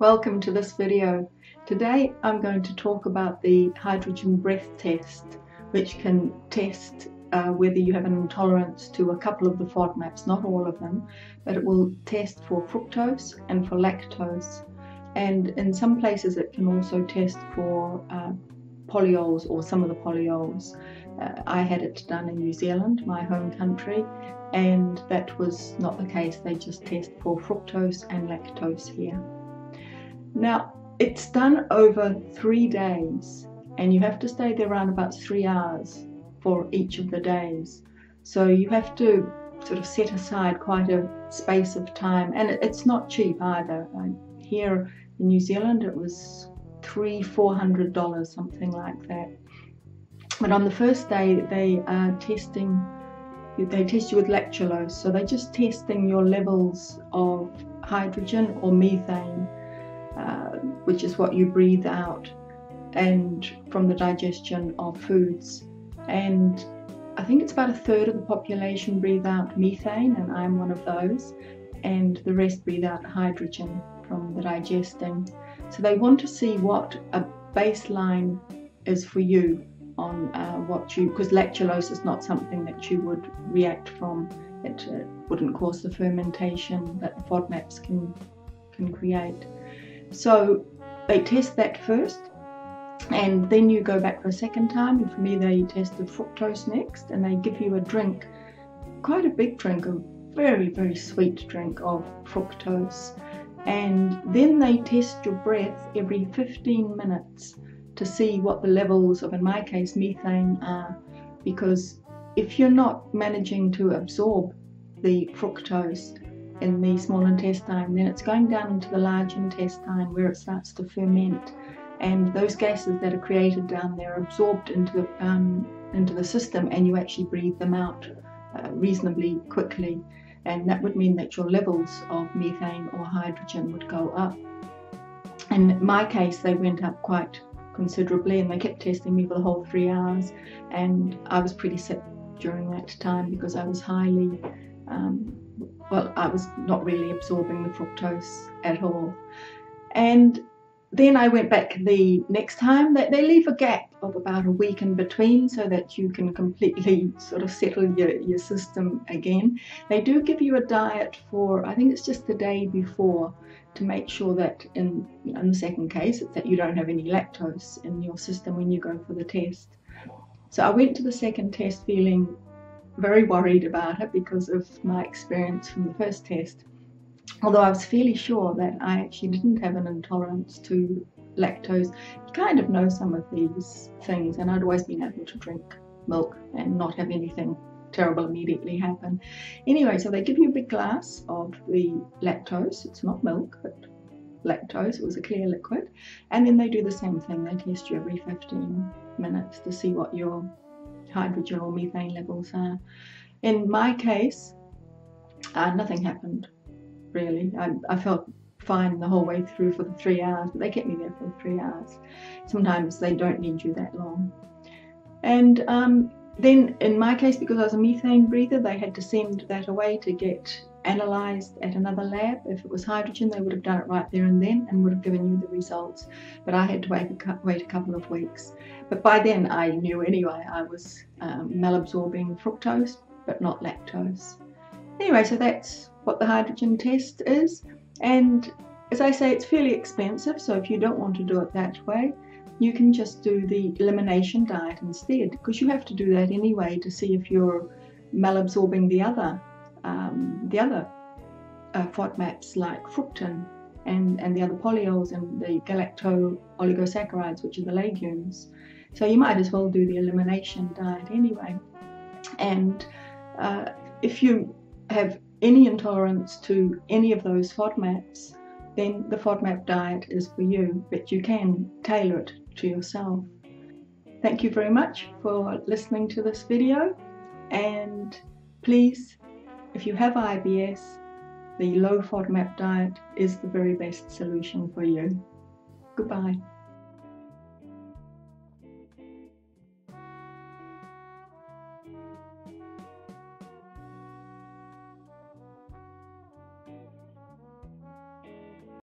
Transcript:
Welcome to this video. Today I'm going to talk about the hydrogen breath test, which can test whether you have an intolerance to a couple of the FODMAPs, not all of them, but it will test for fructose and for lactose. And in some places it can also test for polyols or some of the polyols. I had it done in New Zealand, my home country, and that was not the case. They just test for fructose and lactose here. Now, it's done over 3 days, and you have to stay there around about 3 hours for each of the days. So you have to sort of set aside quite a space of time, and it's not cheap either. Here in New Zealand it was $300–400, something like that. But on the first day they test you with lactulose, so they're just testing your levels of hydrogen or methane, which is what you breathe out, and from the digestion of foods. And I think it's about a third of the population breathe out methane, and I'm one of those, and the rest breathe out hydrogen from the digesting. So they want to see what a baseline is for you on because lactulose is not something that you would react from. It wouldn't cause the fermentation that the FODMAPs can create. So they test that first, and then you go back for a second time, and for me they tested fructose next, and they give you a drink, quite a big drink, a very, very sweet drink of fructose. And then they test your breath every 15 minutes to see what the levels of, in my case, methane are, because if you're not managing to absorb the fructose in the small intestine, then it's going down into the large intestine where it starts to ferment, and those gases that are created down there are absorbed into the system, and you actually breathe them out reasonably quickly, and that would mean that your levels of methane or hydrogen would go up. And in my case they went up quite considerably, and they kept testing me for the whole 3 hours, and I was pretty sick during that time because I was highly I was not really absorbing the fructose at all. And then I went back the next time. They leave a gap of about a week in between so that you can completely sort of settle your system again. They do give you a diet for, I think it's just the day before, to make sure that in the second case it's that you don't have any lactose in your system when you go for the test. So I went to the second test feeling very worried about it because of my experience from the first test, although I was fairly sure that I actually didn't have an intolerance to lactose. You kind of know some of these things, and I'd always been able to drink milk and not have anything terrible immediately happen. Anyway, so they give you a big glass of the lactose. It's not milk, but lactose. It was a clear liquid, and then they do the same thing. They test you every 15 minutes to see what your hydrogen or methane levels are. In my case, nothing happened really. I felt fine the whole way through for the 3 hours, but they kept me there for the 3 hours. Sometimes they don't need you that long. And then in my case, because I was a methane breather, they had to send that away to get analysed at another lab. If it was hydrogen, they would have done it right there and then and would have given you the results, but I had to wait a couple of weeks. But by then I knew anyway I was malabsorbing fructose but not lactose. Anyway, so that's what the hydrogen test is, and as I say, it's fairly expensive, so if you don't want to do it that way, you can just do the elimination diet instead, because you have to do that anyway to see if you're malabsorbing the other FODMAPs like fructin and the other polyols and the galacto-oligosaccharides, which are the legumes. So you might as well do the elimination diet anyway. And if you have any intolerance to any of those FODMAPs, then the FODMAP diet is for you, but you can tailor it to yourself. Thank you very much for listening to this video, and please, if you have IBS, the low FODMAP diet is the very best solution for you. Goodbye.